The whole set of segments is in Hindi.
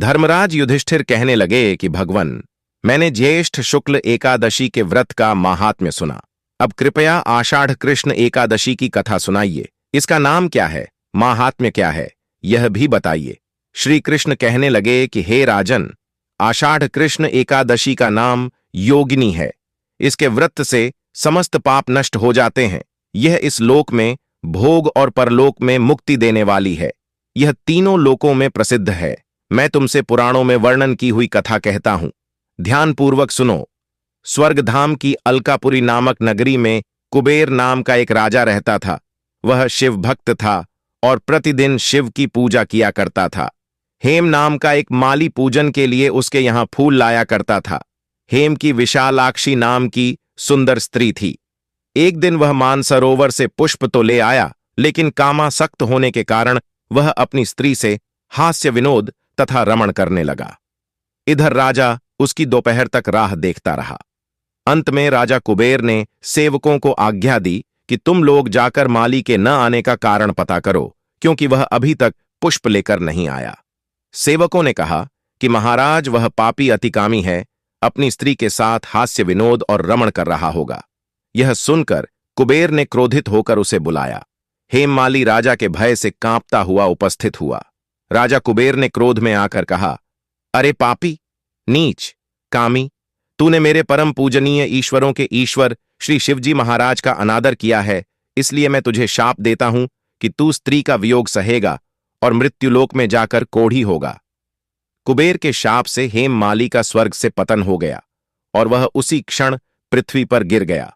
धर्मराज युधिष्ठिर कहने लगे कि भगवन, मैंने ज्येष्ठ शुक्ल एकादशी के व्रत का माहात्म्य सुना। अब कृपया आषाढ़ कृष्ण एकादशी की कथा सुनाइए। इसका नाम क्या है, माहात्म्य क्या है, यह भी बताइए। श्री कृष्ण कहने लगे कि हे राजन, आषाढ़ कृष्ण एकादशी का नाम योगिनी है। इसके व्रत से समस्त पाप नष्ट हो जाते हैं। यह इस लोक में भोग और परलोक में मुक्ति देने वाली है। यह तीनों लोकों में प्रसिद्ध है। मैं तुमसे पुराणों में वर्णन की हुई कथा कहता हूं, ध्यानपूर्वक सुनो। स्वर्गधाम की अलकापुरी नामक नगरी में कुबेर नाम का एक राजा रहता था। वह शिव भक्त था और प्रतिदिन शिव की पूजा किया करता था। हेम नाम का एक माली पूजन के लिए उसके यहां फूल लाया करता था। हेम की विशालाक्षी नाम की सुंदर स्त्री थी। एक दिन वह मानसरोवर से पुष्प तो ले आया, लेकिन कामासक्त होने के कारण वह अपनी स्त्री से हास्य विनोद तथा रमण करने लगा। इधर राजा उसकी दोपहर तक राह देखता रहा। अंत में राजा कुबेर ने सेवकों को आज्ञा दी कि तुम लोग जाकर माली के न आने का कारण पता करो, क्योंकि वह अभी तक पुष्प लेकर नहीं आया। सेवकों ने कहा कि महाराज, वह पापी अतिकामी है, अपनी स्त्री के साथ हास्य विनोद और रमण कर रहा होगा। यह सुनकर कुबेर ने क्रोधित होकर उसे बुलाया। हेममाली राजा के भय से कांपता हुआ उपस्थित हुआ। राजा कुबेर ने क्रोध में आकर कहा, अरे पापी, नीच, कामी, तूने मेरे परम पूजनीय ईश्वरों के ईश्वर श्री शिवजी महाराज का अनादर किया है। इसलिए मैं तुझे शाप देता हूं कि तू स्त्री का वियोग सहेगा और मृत्युलोक में जाकर कोढ़ी होगा। कुबेर के शाप से हेममाली का स्वर्ग से पतन हो गया और वह उसी क्षण पृथ्वी पर गिर गया।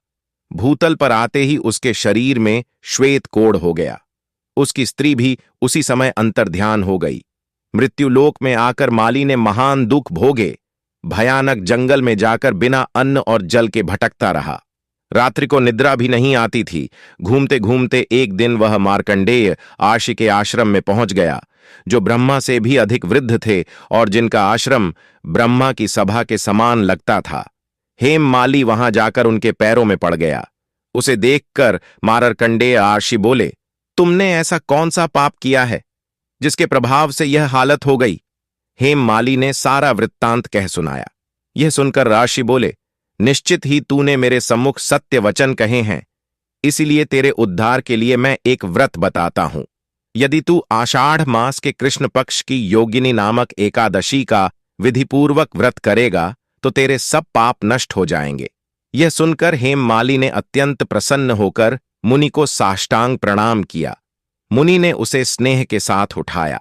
भूतल पर आते ही उसके शरीर में श्वेत कोढ़ हो गया। उसकी स्त्री भी उसी समय अंतर्ध्यान हो गई। मृत्युलोक में आकर माली ने महान दुख भोगे। भयानक जंगल में जाकर बिना अन्न और जल के भटकता रहा। रात्रि को निद्रा भी नहीं आती थी। घूमते घूमते एक दिन वह मार्कंडेय आशी के आश्रम में पहुंच गया, जो ब्रह्मा से भी अधिक वृद्ध थे और जिनका आश्रम ब्रह्मा की सभा के समान लगता था। हेममाली वहां जाकर उनके पैरों में पड़ गया। उसे देखकर मार्कंडेय आशी बोले, तुमने ऐसा कौन सा पाप किया है जिसके प्रभाव से यह हालत हो गई? हेममाली ने सारा वृत्तांत कह सुनाया। यह सुनकर राशि बोले, निश्चित ही तूने मेरे सम्मुख सत्य वचन कहे हैं, इसीलिए तेरे उद्धार के लिए मैं एक व्रत बताता हूं। यदि तू आषाढ़ मास के कृष्ण पक्ष की योगिनी नामक एकादशी का विधिपूर्वक व्रत करेगा तो तेरे सब पाप नष्ट हो जाएंगे। यह सुनकर हेममाली ने अत्यंत प्रसन्न होकर मुनि को साष्टांग प्रणाम किया। मुनि ने उसे स्नेह के साथ उठाया।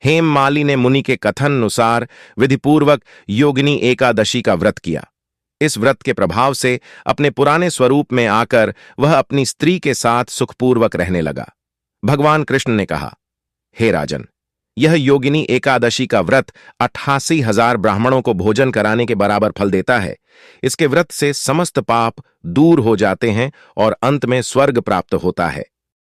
हेममाली ने मुनि के कथन अनुसार विधिपूर्वक योगिनी एकादशी का व्रत किया। इस व्रत के प्रभाव से अपने पुराने स्वरूप में आकर वह अपनी स्त्री के साथ सुखपूर्वक रहने लगा। भगवान कृष्ण ने कहा, हे राजन, यह योगिनी एकादशी का व्रत 88,000 ब्राह्मणों को भोजन कराने के बराबर फल देता है। इसके व्रत से समस्त पाप दूर हो जाते हैं और अंत में स्वर्ग प्राप्त होता है।